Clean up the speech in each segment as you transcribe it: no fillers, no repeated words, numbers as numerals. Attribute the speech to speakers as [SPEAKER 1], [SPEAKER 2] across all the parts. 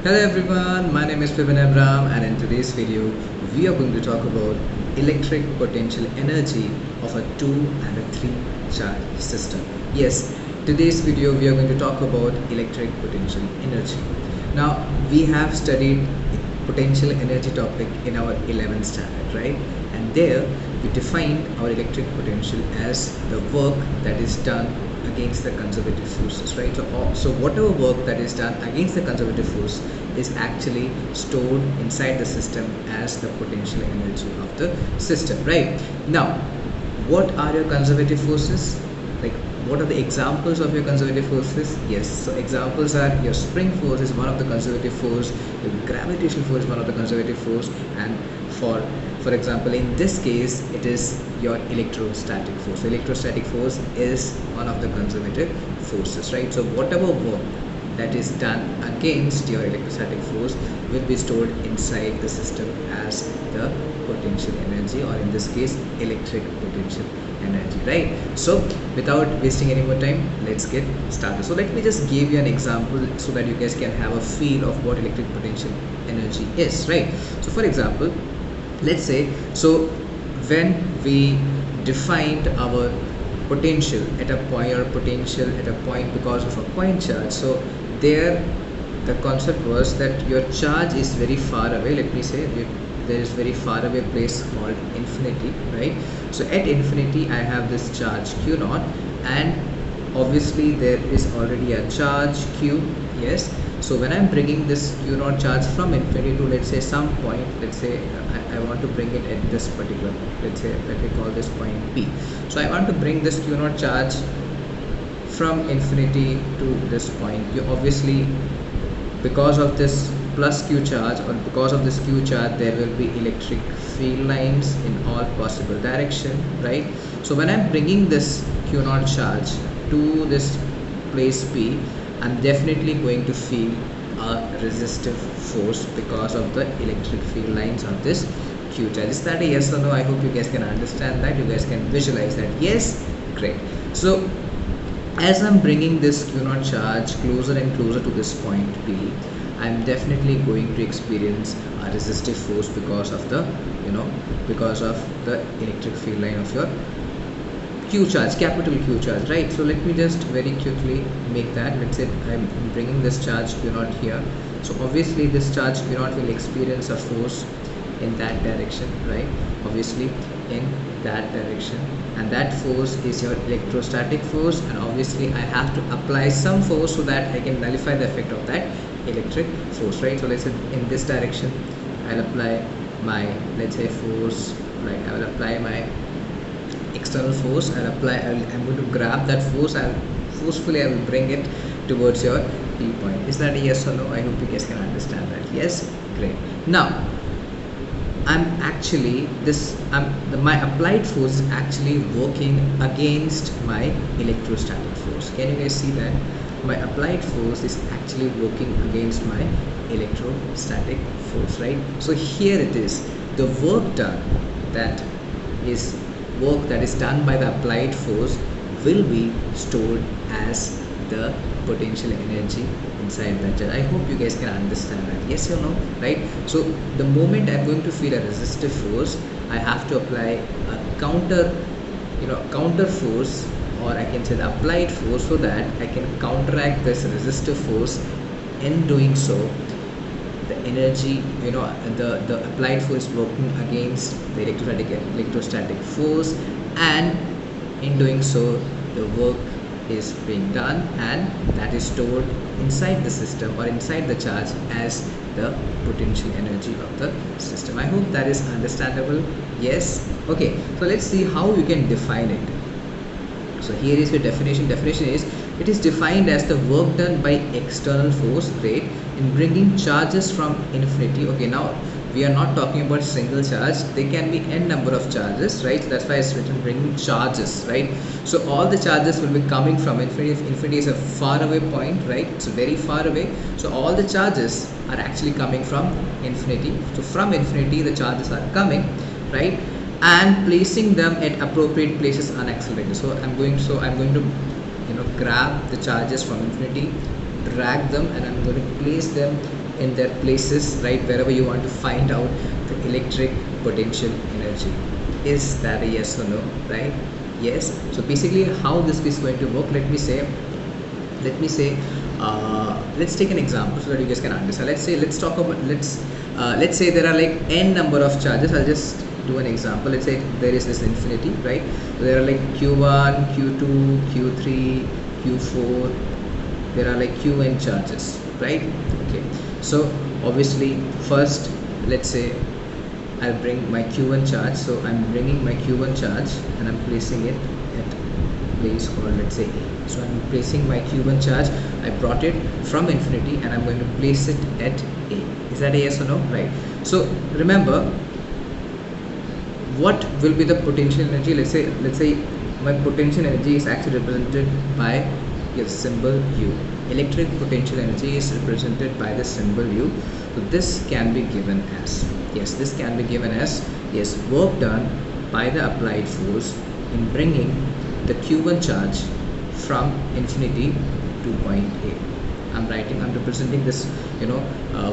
[SPEAKER 1] Hello everyone, my name is Pibin Abram and in today's video we are going to talk about electric potential energy of a 2 and a 3 charge system. Yes, today's video we are going to talk about electric potential energy. Now we have studied potential energy topic in our 11th standard, right? And there we defined our electric potential as the work that is done against the conservative forces, right? So whatever work that is done against the conservative force is actually stored inside the system as the potential energy of the system, right? Now, what are your conservative forces? Like, what are the examples of your conservative forces? Yes, so examples are your spring force is one of the conservative force, your gravitational force is one of the conservative force, and for example, in this case, it is your electrostatic force. So electrostatic force is one of the conservative forces, right? So whatever work that is done against your electrostatic force will be stored inside the system as the potential energy, or in this case, electric potential energy, right? So without wasting any more time, let's get started. So let me just give you an example so that you guys can have a feel of what electric potential energy is, right? So for example, let's say, so when we defined our potential at a point, or potential at a point because of a point charge, so there the concept was that your charge is very far away. Let me say there is very far away place called infinity, right? So at infinity I have this charge q naught, and obviously there is already a charge q. Yes, so when I'm bringing this q naught charge from infinity to, let's say, some point, let's say I want to bring it at this particular point, let's say, let me call this point P. So I want to bring this q naught charge from infinity to this point. You obviously, because of this plus q charge, or because of this q charge, there will be electric field lines in all possible direction, right? So when I'm bringing this q naught charge to this place P, I'm definitely going to feel a resistive force because of the electric field lines on this q charge. Is that a yes or no? I hope you guys can understand that, you guys can visualize that. Yes, great. So as I'm bringing this q naught charge closer and closer to this point P, I'm definitely going to experience a resistive force because of the because of the electric field line of your q charge, capital Q charge, right? So let me just very quickly make that. Let's say I'm bringing this charge q naught here, so obviously this charge q naught will experience a force in that direction, right? Obviously in that direction, and that force is your electrostatic force, and obviously I have to apply some force so that I can nullify the effect of that electric force, right? So let's say in this direction I'll apply my, let's say, force, right? I will apply my external force. I'm going to grab that force, I will bring it towards your P point. Is that a yes or no? I hope you guys can understand that. Yes, great. Now my applied force is actually working against my electrostatic force. Can you guys see that? My applied force is actually working against my electrostatic force, right? So here it is, the work done, that is work that is done by the applied force, will be stored as the potential energy inside that charge. I hope you guys can understand that. Yes or no? Right? So the moment I'm going to feel a resistive force, I have to apply a counter force, or I can say the applied force, so that I can counteract this resistive force. In doing so, the energy, the applied force working against the electrostatic force, and in doing so the work is being done, and that is stored inside the system, or inside the charge, as the potential energy of the system. I hope that is understandable. Yes, okay. So let's see how you can define it. So here is your definition. Definition is, it is defined as the work done by external force, great, in bringing charges from infinity. Okay, now we are not talking about single charge, there can be n number of charges, right? So that's why it's written bringing charges, right? So all the charges will be coming from infinity. If infinity is a far away point, right? It's very far away, so all the charges are actually coming from infinity. So from infinity the charges are coming, right, and placing them at appropriate places unaccelerated. So I'm going to grab the charges from infinity, drag them, and I'm going to place them in their places, right, wherever you want to find out the electric potential energy. Is that a yes or no? Right? Yes. So basically how this is going to work, let me say let's take an example so that you guys can understand. Let's say there are like n number of charges. I'll just do an example. Let's say there is this infinity, right? So there are like q1, q2, q3, q4. There are like qn charges, right? Okay, so obviously first, let's say I'll bring my q1 charge. So I'm bringing my q1 charge and I'm placing it at place called, let's say, A. So I'm placing my q1 charge. I brought it from infinity and I'm going to place it at A. Is that a yes or no? Right. So remember, what will be the potential energy? Let's say my potential energy is actually represented by your symbol U. Electric potential energy is represented by the symbol U. So this can be given as, yes, work done by the applied force in bringing the q1 charge from infinity to point A. I'm representing this,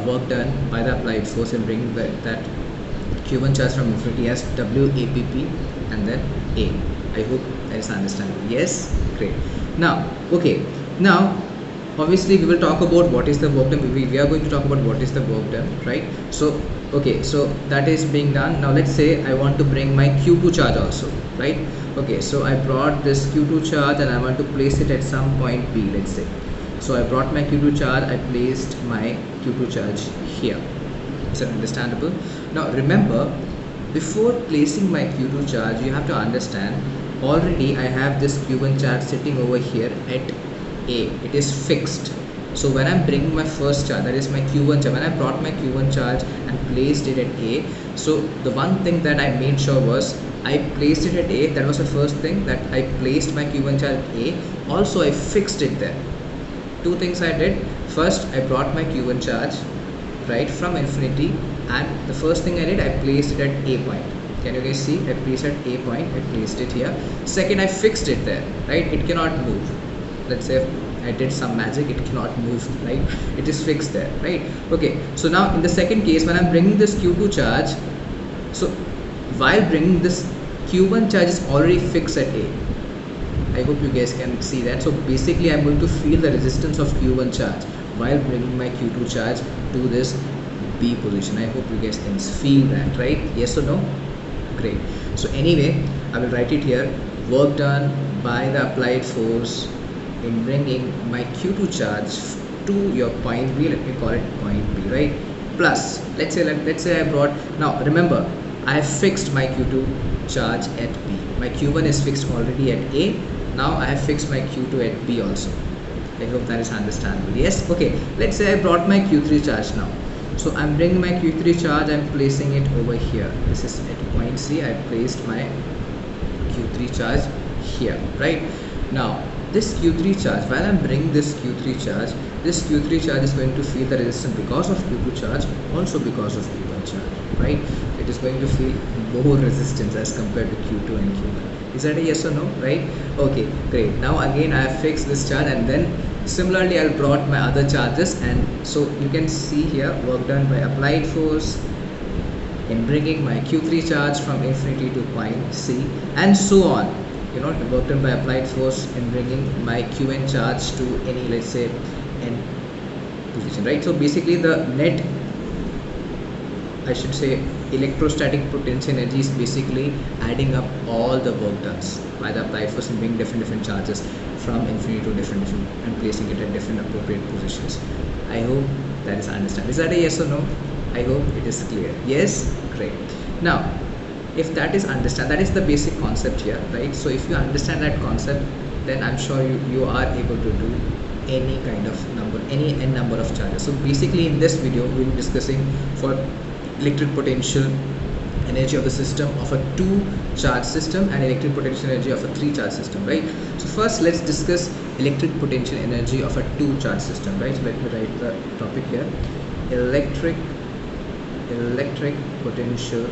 [SPEAKER 1] work done by the applied force in bringing that q1 charge from infinity as WAPP and then A. I hope that is understandable. Yes, great. Now, okay, now obviously we will talk about what is the work done. We are going to talk about what is the work done, right? So okay, so that is being done. Now let's say I want to bring my q2 charge also, right? Okay, so I brought this q2 charge and I want to place it at some point B, let's say. So I brought my q2 charge, I placed my q2 charge here. Is that understandable? Now remember, before placing my q2 charge, you have to understand, already I have this q1 charge sitting over here at A. It is fixed. So when I'm bringing my first charge, that is my q1 charge, when I brought my q1 charge and placed it at A, so the one thing that I made sure was I placed it at A. That was the first thing, that I placed my q1 charge at A. Also I fixed it there. Two things I did. First, I brought my q1 charge right from infinity, and the first thing I did, I placed it at A point. Can you guys see? I placed at A point, I placed it here. Second, I fixed it there, right? It cannot move. Let's say I did some magic, it cannot move, right? It is fixed there, right? Okay, so now in the second case, when I'm bringing this q2 charge, so while bringing this q1 charge is already fixed at A. I hope you guys can see that. So basically I'm going to feel the resistance of q1 charge while bringing my q2 charge to this B position. I hope you guys can feel that, right? Yes or no? Great. So anyway, I will write it here. Work done by the applied force in bringing my q2 charge to your point B. Let me call it point B, right? Plus, let's say I brought, now remember, I have fixed my q2 charge at B. My q1 is fixed already at A. Now I have fixed my q2 at B also. I hope that is understandable. Yes. Okay, let's say I brought my q3 charge now. So I'm bringing my q3 charge, I'm placing it over here. This is at point C. I placed my q3 charge here, right? Now this q3 charge, while I'm bringing this q3 charge is going to feel the resistance because of q2 charge, also because of q1 charge, right? It is going to feel more resistance as compared to q2 and q1. Is that a yes or no? Right? Okay, great. Now again I have fixed this charge, and then similarly I brought my other charges, and so you can see here, work done by applied force in bringing my q3 charge from infinity to point C, and so on. Work done by applied force in bringing my qn charge to any, let's say, n position, right? So basically the net, I should say, electrostatic potential energy is basically adding up all the work done by the applied force and bringing different charges from infinity to different and placing it at different appropriate positions. I hope that is understood. Is that a yes or no? I hope it is clear. Yes? Great. Now, if that is understand, that is the basic concept here, right? So if you understand that concept, then I'm sure you are able to do any kind of number, any n number of charges. So basically in this video we'll be discussing for electric potential energy of the system of a 2 charge system and electric potential energy of a 3 charge system, right? So first let's discuss electric potential energy of a 2 charge system, right? So let me write the topic here. Electric potential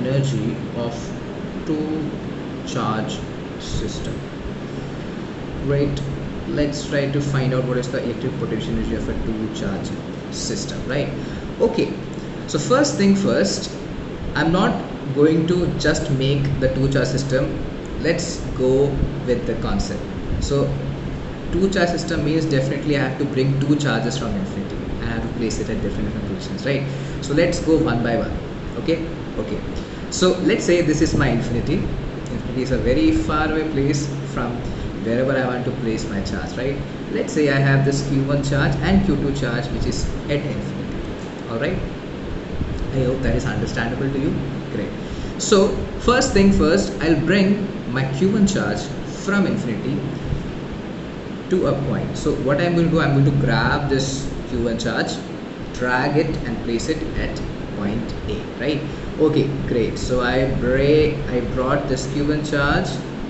[SPEAKER 1] energy of 2 charge system. Great. let's try to find out what is the electric potential energy of a two charge system, right? Okay, so first thing first, I'm not going to just make the two charge system. Let's go with the concept. So two charge system means definitely I have to bring two charges from infinity. I have to place it at different positions, right? So let's go one by one. Okay. So let's say this is my infinity. Infinity is a very far away place from wherever I want to place my charge, right? Let's say I have this Q1 charge and Q2 charge which is at infinity. Alright, I hope that is understandable to you. Great. So first thing first, I'll bring my Q1 charge from infinity to a point. So what I'm going to do, I'm going to grab this Q1 charge, drag it and place it at point A, right? Okay, great. So I brought this Q1 charge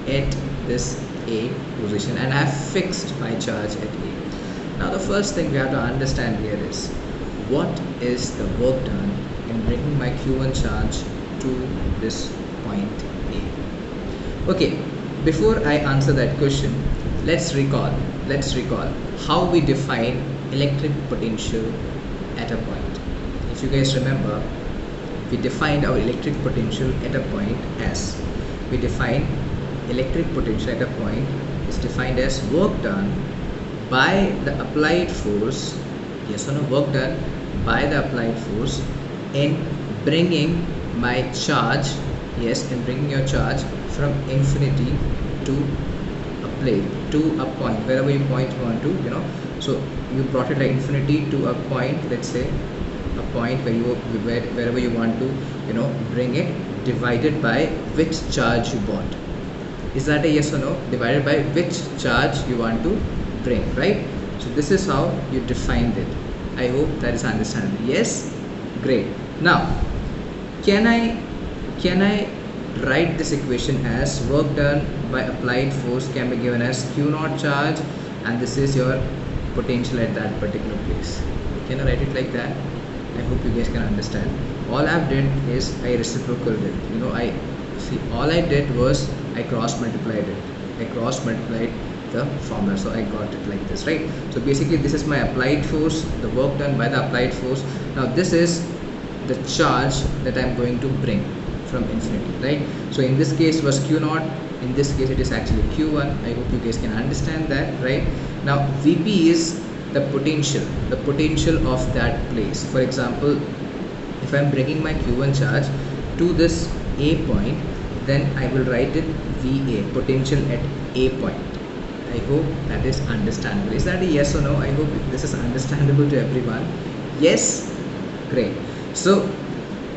[SPEAKER 1] at this A position and I have fixed my charge at A. Now the first thing we have to understand here is what is the work done in bringing my Q1 charge to this point A. Okay, before I answer that question, let's recall how we define electric potential at a point. If you guys remember, we defined our electric potential at a point as, we define electric potential at a point is defined as work done by the applied force, yes or no, work done by the applied force in bringing my charge, yes, in bringing your charge from infinity to a plane, to a point, wherever you point you want to, you know. So you brought it like infinity to a point, let's say a point where wherever you want to, you know, bring it, divided by which charge you bought. Is that a yes or no? Divided by which charge you want to bring, right? So this is how you defined it. I hope that is understandable. Yes, great. Now can I write this equation as work done by applied force can be given as Q naught charge, and this is your potential at that particular place. Can I write it like that? I hope you guys can understand. All I've did is I reciprocated it. You know, all I did was I cross multiplied it. I cross multiplied the formula, so I got it like this, right? So basically this is my applied force, the work done by the applied force. Now this is the charge that I'm going to bring from infinity, right? So in this case it was Q naught, in this case it is actually Q1. I hope you guys can understand that, right? Now Vp is the potential of that place. For example, if I'm bringing my Q1 charge to this A point, then I will write it VA, potential at A point. I hope that is understandable. Is that a yes or no? I hope this is understandable to everyone. Yes, great. So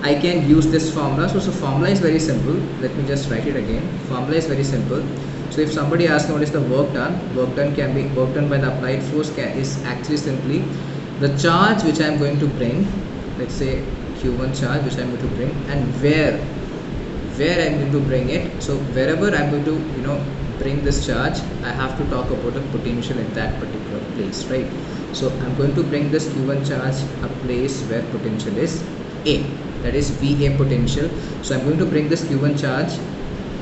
[SPEAKER 1] I can use this formula. So formula is very simple. Let me just write it again. Formula is very simple. So if somebody asks me what is the work done can be work done by the applied force is actually simply the charge which I am going to bring. Let's say Q1 charge which I am going to bring, and where I am going to bring it. So wherever I am going to, you know, bring this charge, I have to talk about the potential at that particular place, right? So I'm going to bring this Q1 charge a place where potential is A, that is VA potential. So I'm going to bring this Q1 charge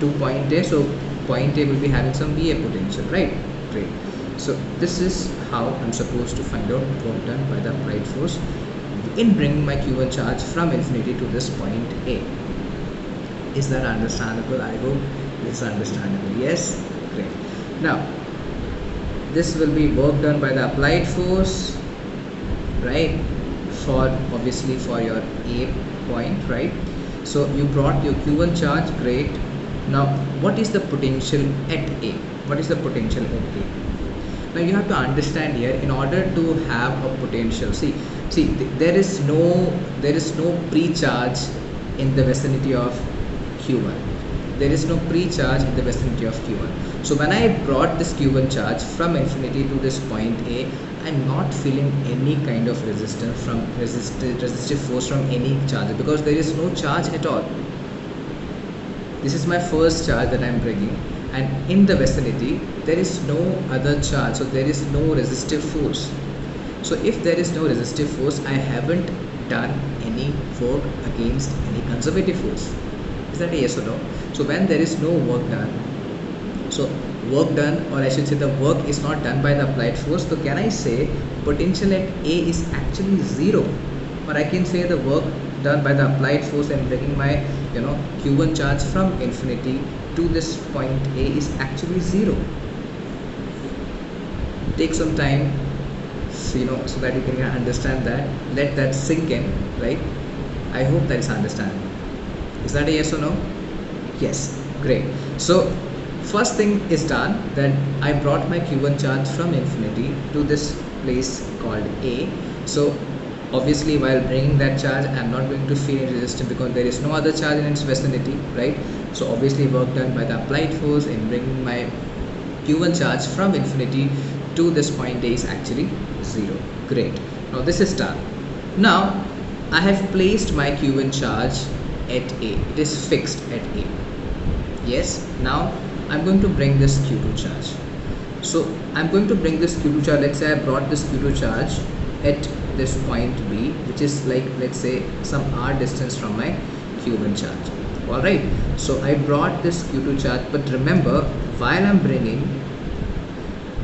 [SPEAKER 1] to point A. So point A will be having some VA potential, right? Great. So this is how I'm supposed to find out work done by the applied force in bringing my Q1 charge from infinity to this point A. Is that understandable? I hope it's understandable. Yes, great. Now this will be work done by the applied force, right, for obviously for your A point, right? So you brought your Q1 charge, great. Now what is the potential at A? What is the potential at A? Now you have to understand here, in order to have a potential, see there is no pre-charge in the vicinity of Q1. There is no pre-charge in the vicinity of Q1. So when I brought this Q1 charge from infinity to this point A, I'm not feeling any kind of resistance from resistive force from any charge, because there is no charge at all. This is my first charge that I'm bringing, and in the vicinity there is no other charge, so there is no resistive force. So if there is no resistive force, I haven't done any work against any conservative force. Is that a yes or no? So when there is no work done, so work done, or I should say the work is not done by the applied force, so can I say potential at A is actually 0? Or I can say the work done by the applied force and bringing my q1 charge from infinity to this point A is actually 0. Take some time, so that you can understand that. Let that sink in, right? I hope that is understandable. Is that a yes or no? Yes, great. So first thing is done, that I brought my q1 charge from infinity to this place called A. So obviously while bringing that charge, I'm not going to feel any resistance because there is no other charge in its vicinity, right? So obviously work done by the applied force in bringing my q1 charge from infinity to this point A is actually 0. Great. Now this is done. Now I have placed my q1 charge at A. It is fixed at A. Yes. Now I'm going to bring this q2 charge. So I'm going to bring this q2 charge. Let's say I brought this q2 charge at this point B, which is like, let's say, some r distance from my q1 charge. Alright, so I brought this q2 charge, but remember, while I'm bringing,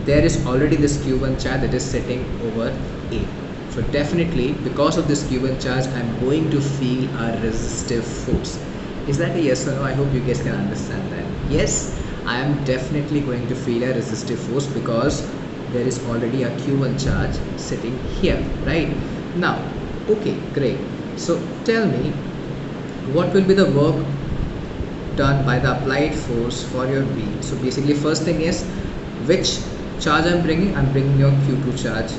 [SPEAKER 1] there is already this q1 charge that is sitting over A. So definitely because of this q1 charge, I'm going to feel a resistive force. Is that a yes or no? I hope you guys can understand that. Yes, I am definitely going to feel a resistive force because there is already a q1 charge sitting here, right? Now, okay, great. So tell me, what will be the work done by the applied force for your B? So basically first thing is, which charge I'm bringing? I'm bringing your q2 charge.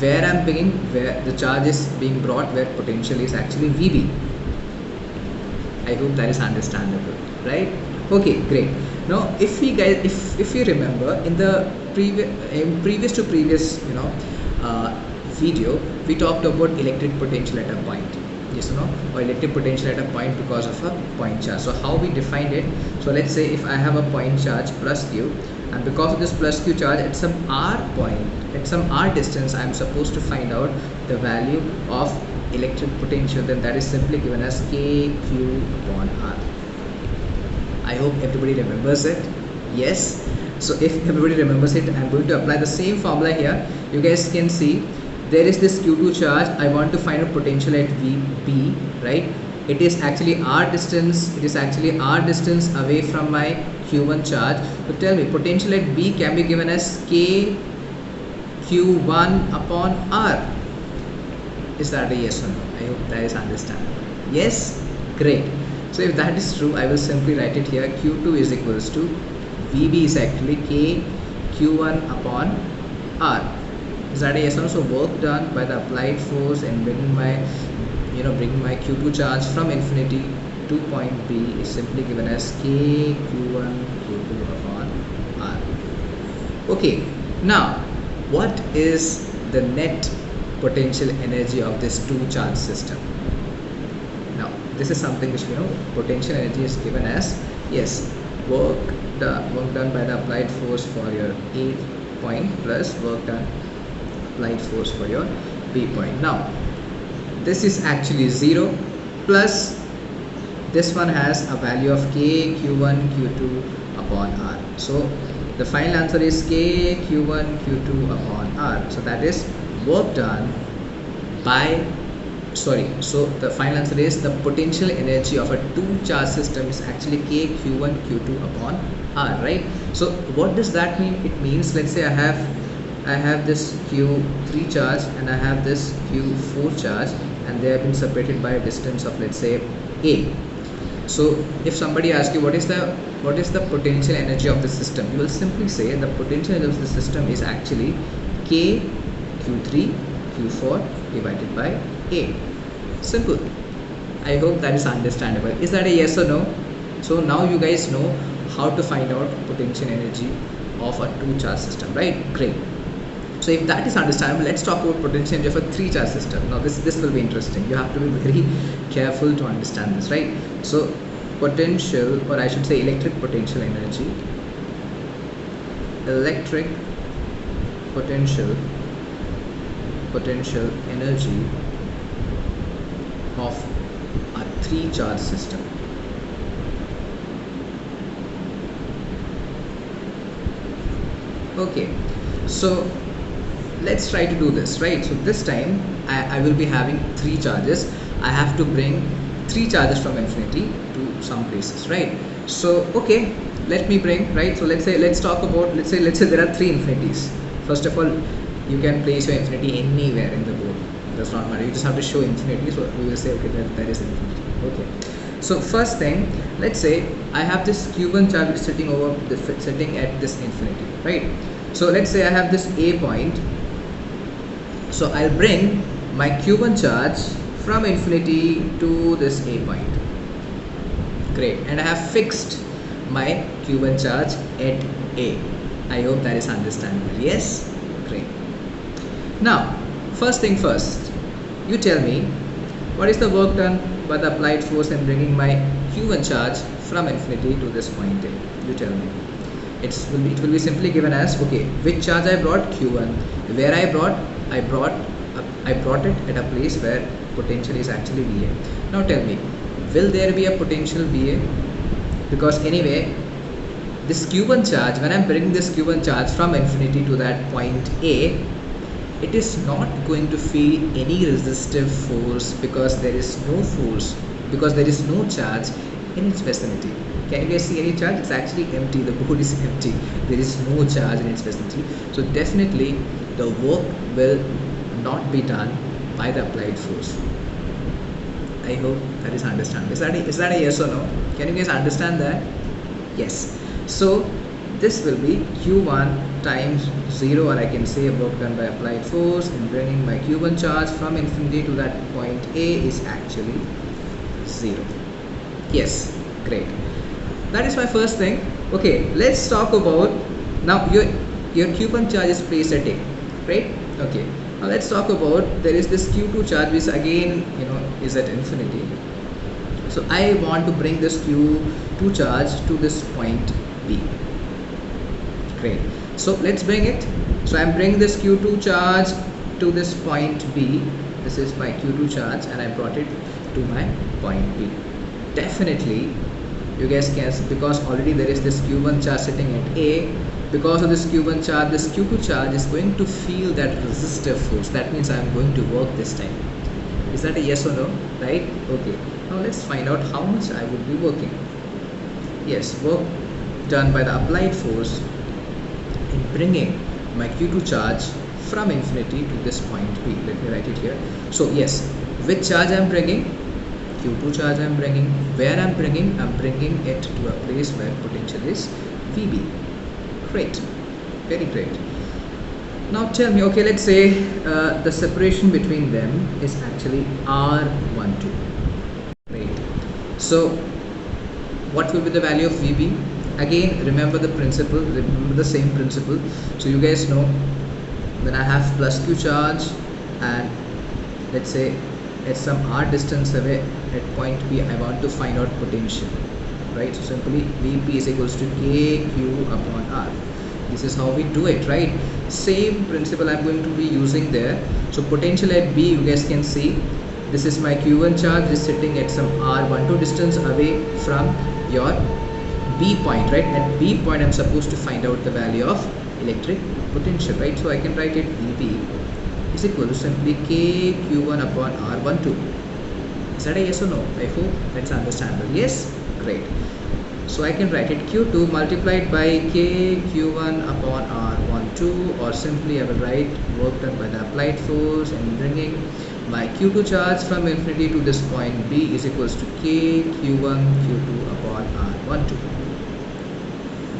[SPEAKER 1] Where I'm bringing, where the charge is being brought, where potential is actually VB. I hope that is understandable, right? Okay, great. Now if we guys, if you remember, in the previous video, we talked about electric potential at a point, yes or no, or electric potential at a point because of a point charge. So how we defined it? So let's say if I have a point charge plus q, and because of this plus q charge at some r point, at some r distance, I am supposed to find out the value of electric potential, then that is simply given as kq upon r. I hope everybody remembers it. Yes. So if everybody remembers it, I'm going to apply the same formula here. You guys can see there is this q2 charge. I want to find a potential at VB, right? It is actually r distance. It is actually r distance away from my q1 charge. So tell me, potential at B can be given as k q1 upon r. Is that a yes or no? I hope that is understandable. Yes? Great. So if that is true, I will simply write it here. q2 is equals to VB is actually k q1 upon r. Is that a yes or no? So work done by the applied force and bringing my q2 charge from infinity to point B is simply given as k q1 q2 upon r. Okay. Now, what is the net potential energy of this two charge system? Now this is something which potential energy is given as, yes, work done by the applied force for your A point plus work done applied force for your B point. Now this is actually 0 plus this one has a value of k q1 q2 upon r. So the final answer is k q1 q2 upon r. So that is work done by, so the final answer is the potential energy of a two charge system is actually k q1 q2 upon r, right? So what does that mean? It means, let's say I have this q3 charge and I have this q4 charge, and they have been separated by a distance of, let's say, a. So if somebody asks you what is the potential energy of the system, you will simply say the potential energy of the system is actually k q3 q4 divided by a. Simple. I hope that is understandable. Is that a yes or no? So now you guys know how to find out potential energy of a two charge system, right? Great. So if that is understandable, let's talk about potential energy of a three charge system. Now this will be interesting. You have to be very careful to understand this, right? So potential, or I should say electric potential energy, electric potential energy of a three charge system. Okay, so let's try to do this, right? So this time I will be having three charges. I have to bring three charges from infinity to some places, right? So okay, let me bring, right? So let's talk about, let's say there are three infinities. First of all, you can place your infinity anywhere in the board. It does not matter. You just have to show infinity. So we will say okay, that is infinity. Okay. So first thing, let's say I have this Q1 charge sitting sitting at this infinity, right? So let's say I have this A point. So I'll bring my Q1 charge from infinity to this A point. Great. And I have fixed my Q1 charge at A. I hope that is understandable. Yes? Great. Now, first thing first, you tell me what is the work done by the applied force in bringing my Q1 charge from infinity to this point A. You tell me. It will be simply given as, okay, which charge I brought? Q1. Where I brought it at a place where potential is actually VA. Now tell me, will there be a potential VA? Because anyway, this Q1 charge, when I'm bringing this Q1 charge from infinity to that point A, it is not going to feel any resistive force because there is no force, because there is no charge in its vicinity. Can you guys see any charge? It's actually empty. The board is empty. There is no charge in its vicinity. So definitely the work will not be done by the applied force. I hope that is understandable. Is that a yes or no? Can you guys understand that? Yes. So this will be Q1 times 0, or I can say work done by applied force in bringing my Q1 charge from infinity to that point A is actually 0. Yes, great. That is my first thing. Okay, let's talk about, now your Q1 charge is placed at A, right? Okay. Now let's talk about, there is this Q2 charge which again, is at infinity. So I want to bring this Q2 charge to this point B. Great. So let's bring it. So I'm bringing this Q2 charge to this point B. This is my Q2 charge and I brought it to my point B. Definitely you guys can, because already there is this Q1 charge sitting at A. Because of this Q1 charge, this Q2 charge is going to feel that resistive force. That means I am going to work this time. Is that a yes or no? Right? Okay. Now let's find out how much I would be working. Yes, work done by the applied force in bringing my Q2 charge from infinity to this point B. Let me write it here. So yes, which charge I am bringing? Q2 charge I am bringing. Where I am bringing? I am bringing it to a place where potential is VB. Great, very great. Now tell me, okay, let's say the separation between them is actually R12. Great. So what will be the value of VB? Again, remember the principle, remember the same principle. So you guys know, when I have plus Q charge and let's say at some R distance away at point B, I want to find out potential. Right, so simply Vp is equals to kq upon r. This is how we do it, right? Same principle I'm going to be using there. So potential at B, you guys can see, this is my Q1 charge is sitting at some R12 distance away from your B point, right? At B point I'm supposed to find out the value of electric potential, right? So I can write it Vp is equal to simply kq1 upon R12. Is that a yes or no? I hope that's understandable. Yes? Great. So I can write it Q2 multiplied by kq1 upon R12, or simply I will write work done by the applied force and bringing my Q2 charge from infinity to this point B is equals to kq1 q2 upon R12.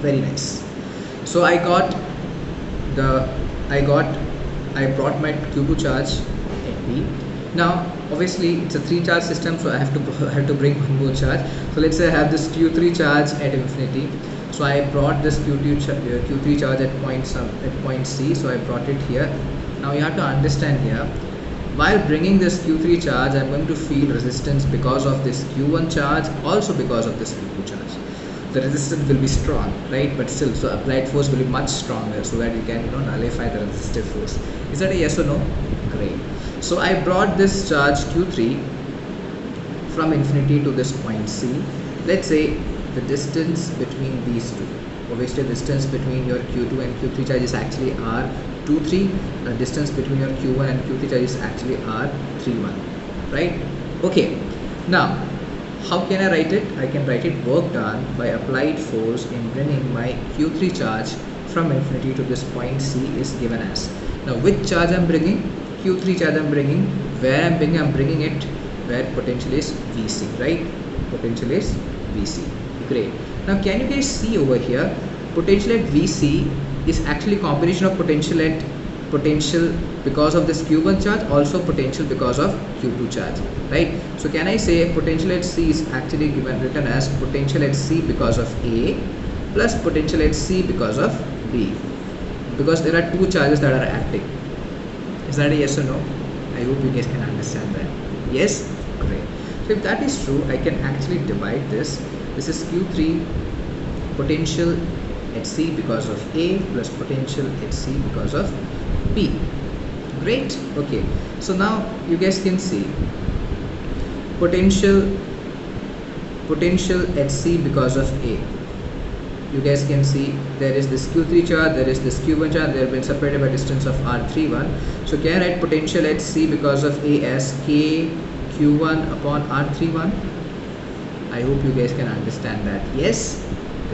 [SPEAKER 1] Very nice. So I brought my Q2 charge at B. Now obviously it's a 3 charge system, so I have to bring one more charge. So let's say I have this Q3 charge at infinity. So I brought this Q3 charge at point C. So I brought it here. Now you have to understand here, while bringing this Q3 charge, I'm going to feel resistance because of this Q1 charge, also because of this Q2 charge. The resistance will be strong, right? But still, so applied force will be much stronger, so that you can nullify the resistive force. Is that a yes or no? Great. So I brought this charge Q3 from infinity to this point C. Let's say the distance between these two. Obviously the distance between your Q2 and Q3 charge is actually R23. The distance between your Q1 and Q3 charge is actually R31, right? Okay, now how can I write it? I can write it work done by applied force in bringing my Q3 charge from infinity to this point C is given as. Now which charge I'm bringing? Q3 charge I'm bringing. Where I'm bringing it where potential is Vc, right? Potential is Vc. Great. Now can you guys see over here, potential at Vc is actually combination of potential because of this Q1 charge, also potential because of Q2 charge, right? So can I say potential at C is actually written as potential at C because of A plus potential at C because of B, because there are two charges that are acting. Is that a yes or no? I hope you guys can understand that. Yes? Great. So if that is true, I can actually divide this. This is Q3 potential at C because of A plus potential at C because of B. Great. Okay. So now you guys can see potential at C because of A. You guys can see there is this Q3 charge, there is this Q1 charge, they have been separated by distance of R31. So can I write potential at C because of A as K Q1 upon R31? I hope you guys can understand that. Yes?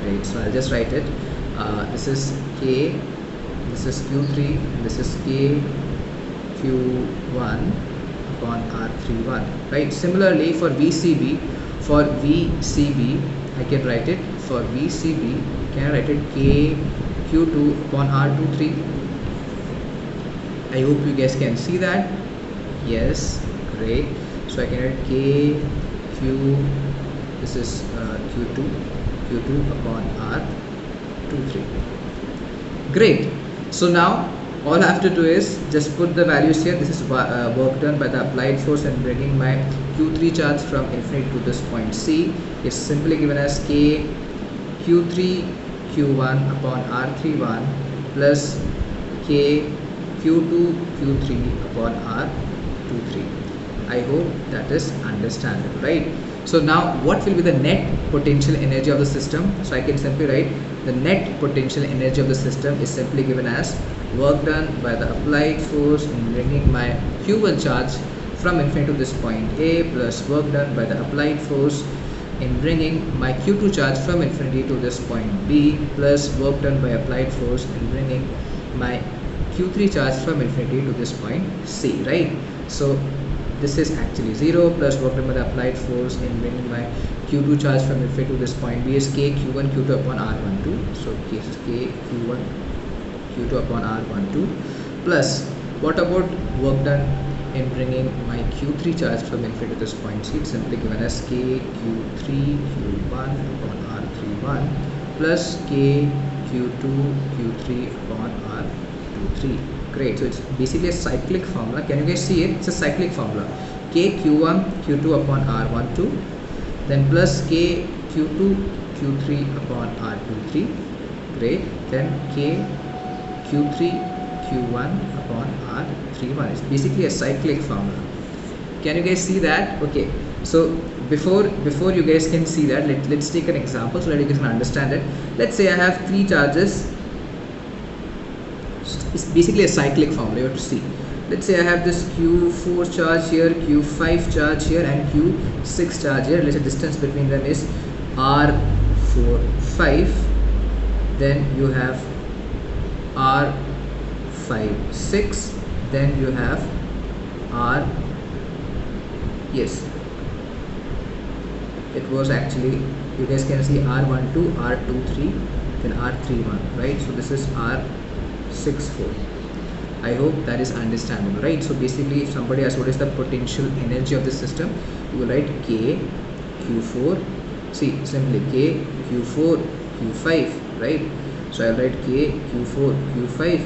[SPEAKER 1] Great. So I'll just write it. This is K, this is Q3, and this is K Q1 upon R31. Right? Similarly for VCB, I can write it for VCB. Can I write it K Q2 upon R23? I hope you guys can see that. Yes, great. So I can write K Q. This is Q2 upon R23. Great. So now all I have to do is just put the values here. This is work done by the applied force and bringing my Q3 charge from infinity to this point C. It's simply given as K Q3 Q1 upon R31 plus K Q2 Q3 upon R23. I hope that is understandable, right? So now what will be the net potential energy of the system? So I can simply write the net potential energy of the system is simply given as work done by the applied force in bringing my Q1 charge from infinity to this point A plus work done by the applied force in bringing my Q2 charge from infinity to this point B plus work done by applied force in bringing my Q3 charge from infinity to this point C, right? So this is actually 0 plus work done by the applied force in bringing my Q2 charge from infinity to this point B is K Q1 Q2 upon R12. So K is K Q1 Q2 upon R12 plus what about work done in bringing my Q3 charge from infinity to this point C? It's simply given as K Q3 Q1 upon R31 plus K Q2 Q3 upon R23. Great. So it's basically a cyclic formula. Can you guys see it? It's a cyclic formula. K Q1 Q2 upon R12, then plus K Q2 Q3 upon R23. Great. Then K Q3 Q1 upon R31. It's basically a cyclic formula. Can you guys see that? Okay. So before you guys can see that, let's take an example so that you guys can understand it. Let's say I have three charges. It's basically a cyclic formula. You have to see. Let's say I have this Q4 charge here, Q5 charge here, and Q6 charge here. Let's say distance between them is R45. Then you have R56. Then you have it was actually, you guys can see R12, R23, then R31, right? So this is R64. I hope that is understandable, right? So basically, if somebody asks what is the potential energy of the system, you will write K Q4. See, simply K Q4 Q5, right? So I'll write K Q4 Q5,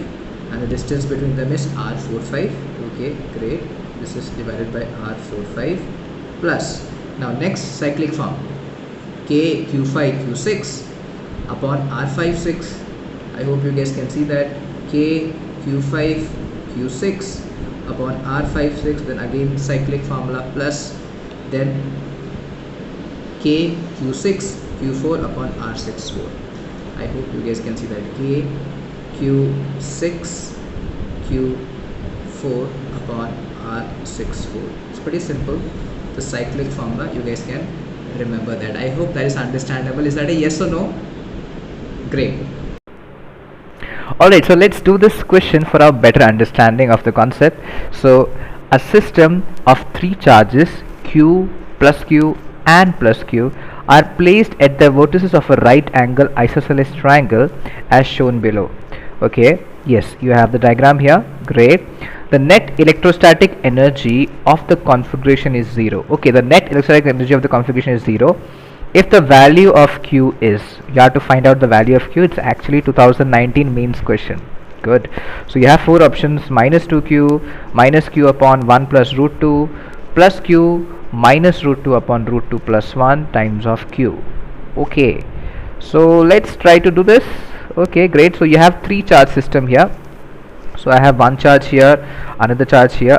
[SPEAKER 1] and the distance between them is R45. Okay, great. This is divided by R45 plus. Now next cyclic form, K Q5 Q6 upon R56. I hope you guys can see that. K Q5 Q6 upon R56, then again cyclic formula plus, then K Q6 Q4 upon R64. I hope you guys can see that. K Q6 Q4 upon R64. It's pretty simple. The cyclic formula, you guys can remember that. I hope that is understandable. Is that a yes or no? Great.
[SPEAKER 2] Alright, so let's do this question for our better understanding of the concept. So a system of three charges Q plus Q and plus Q are placed at the vertices of a right angle isosceles triangle as shown below. Okay, yes, you have the diagram here. Great. The net electrostatic energy of the configuration is 0. Okay, the net electrostatic energy of the configuration is 0. If the value of Q is, you have to find out the value of Q. It's actually 2019 means question. Good. So you have four options: minus 2Q, minus Q upon 1 plus root 2, plus Q minus root 2 upon root 2 plus 1 times of Q. Okay, so let's try to do this. Okay, great. So you have three charge system here. So I have one charge here, another charge here,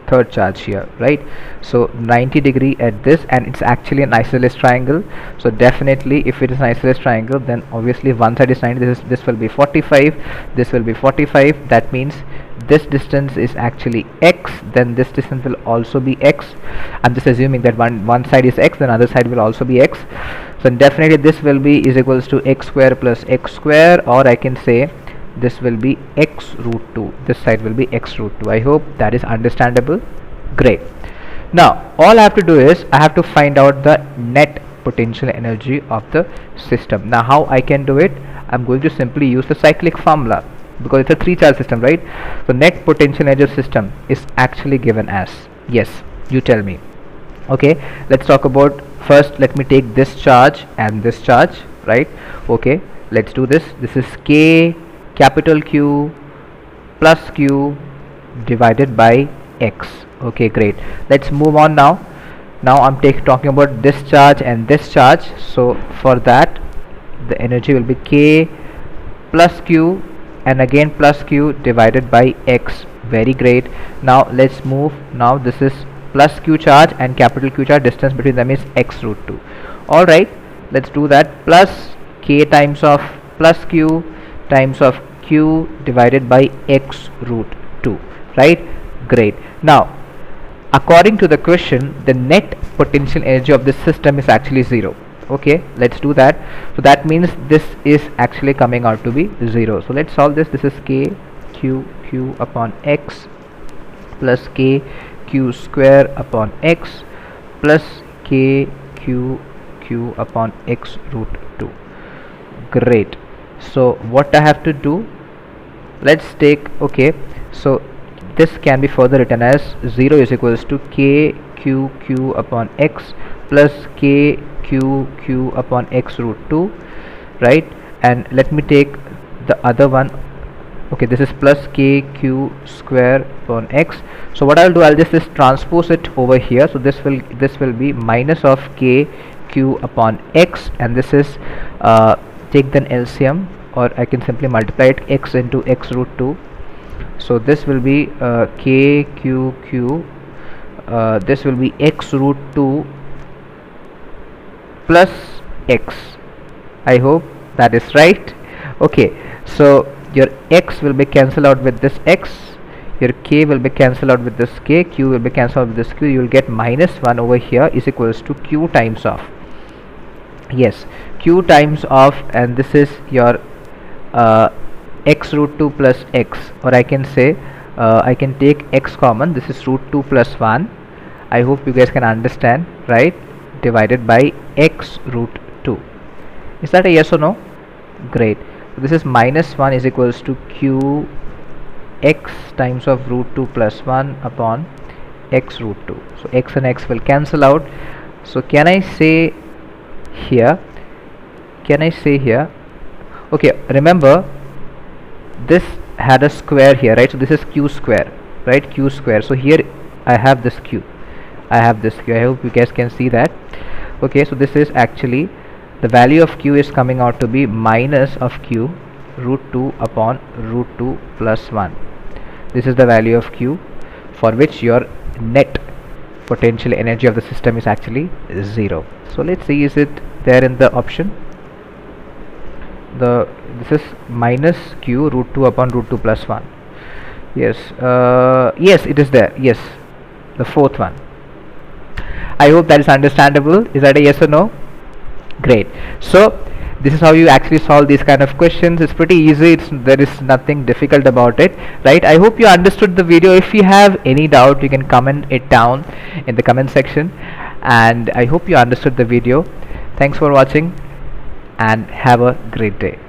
[SPEAKER 2] third charge here, right? So 90 degree at this, and it's actually an isosceles triangle. So definitely if it is an isosceles triangle, then obviously one side is 90, this will be 45, this will be 45. That means this distance is actually x, then this distance will also be x. I'm just assuming that one side is x, then other side will also be x. So definitely this will be is equals to x square plus x square, or I can say this will be x root 2, this side will be x root 2. I hope that is understandable. Great. Now all I have to do is I have to find out the net potential energy of the system. Now how I can do it? I'm going to simply use the cyclic formula, because it's a three charge system, right? So net potential energy of system is actually given as, yes, you tell me. Okay, let's talk about, first let me take this charge and this charge, right? Okay, let's do this. This is K capital Q plus Q divided by X. Okay, great. Let's move on now. Now I'm talking about this charge and this charge. So for that, the energy will be K plus Q and again plus Q divided by X. Very great. Now let's move. Now this is plus Q charge and capital Q charge. Distance between them is X root 2. Alright, let's do that. Plus K times of plus Q times of Q divided by X root 2, right? Great. Now according to the question, the net potential energy of this system is actually 0. Okay, let's do that. So that means this is actually coming out to be 0. So let's solve this. This is K Q upon X plus K Q square upon X plus K Q upon X root 2. Great. So what I have to do, let's take, okay, so this can be further written as 0 is equals to K Q upon X plus K Q upon X root 2, right? And let me take the other one. Okay, this is plus K Q square upon X. So what I'll do, I'll just transpose it over here. So this will be minus of K Q upon X, and this is take then LCM, or I can simply multiply it X into X root 2. So this will be K Q, this will be X root 2 plus X. I hope that is right. Okay, so your X will be cancelled out with this X, your K will be cancelled out with this K, Q will be cancelled out with this Q. You will get minus 1 over here is equals to Q times of, yes, Q times of, and this is your X root 2 plus X, or I can say I can take X common. This is root 2 plus 1. I hope you guys can understand, right? Divided by X root 2. Is that a yes or no? Great. So this is minus 1 is equals to Q X times of root 2 plus 1 upon X root 2. So X and X will cancel out. So can I say here, okay, remember this had a square here, right? So this is Q square, right? Q square. So here I have this Q, I hope you guys can see that. Okay, so this is actually the value of Q is coming out to be minus of Q root 2 upon root 2 plus 1. This is the value of Q, for which your net potential energy of the system is actually 0. So let's see, is it there in the option? the this is minus q root 2 upon root 2 plus 1. Yes, yes, it is there. Yes, the fourth one. I hope that is understandable. Is that a yes or no? Great. So this is how you actually solve these kind of questions. It's pretty easy. There is nothing difficult about it, right? I hope you understood the video. If you have any doubt, you can comment it down in the comment section, and I hope you understood the video. Thanks for watching and have a great day.